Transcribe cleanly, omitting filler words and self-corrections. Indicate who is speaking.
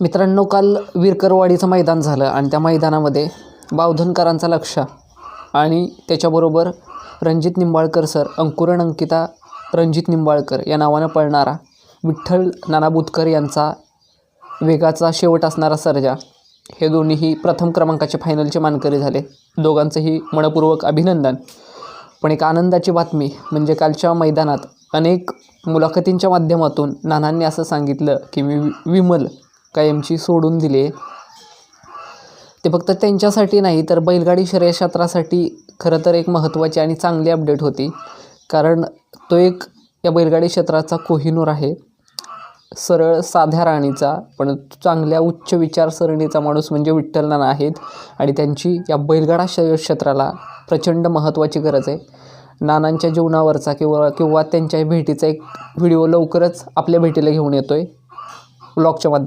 Speaker 1: मित्रांनो, काल विरकरवाडीचं मैदान झालं आणि त्या मैदानामध्ये बावधनकरांचा लक्ष आणि त्याच्याबरोबर रणजित निंबाळकर सर, अंकुरण अंकिता रणजित निंबाळकर या नावानं पळणारा विठ्ठल नाना बुतकर यांचा वेगाचा शेवट असणारा सर्जा, हे दोन्हीही प्रथम क्रमांकाचे फायनलचे मानकरी झाले. दोघांचंही मनपूर्वक अभिनंदन. पण एक आनंदाची बातमी म्हणजे कालच्या मैदानात अनेक मुलाखतींच्या माध्यमातून नानांनी असं सांगितलं की मी विमल कायमची सोडून दिली. ते फक्त त्यांच्यासाठी नाही तर बैलगाडी शर्यत क्षेत्रासाठी खरं तर एक महत्त्वाची आणि चांगली अपडेट होती. कारण तो एक या बैलगाडी क्षेत्राचा कोहिनूर आहे. सरळ साध्या राणीचा पण चांगल्या उच्च विचारसरणीचा माणूस म्हणजे विठ्ठल नाना आहेत आणि त्यांची या बैलगाडा शर्यत क्षेत्राला प्रचंड महत्त्वाची गरज आहे. नानांच्या जीवनावरचा किंवा त्यांच्या भेटीचा एक व्हिडिओ लवकरच आपल्या भेटीला घेऊन येतो आहे व्लॉगच्या माध्यमातून.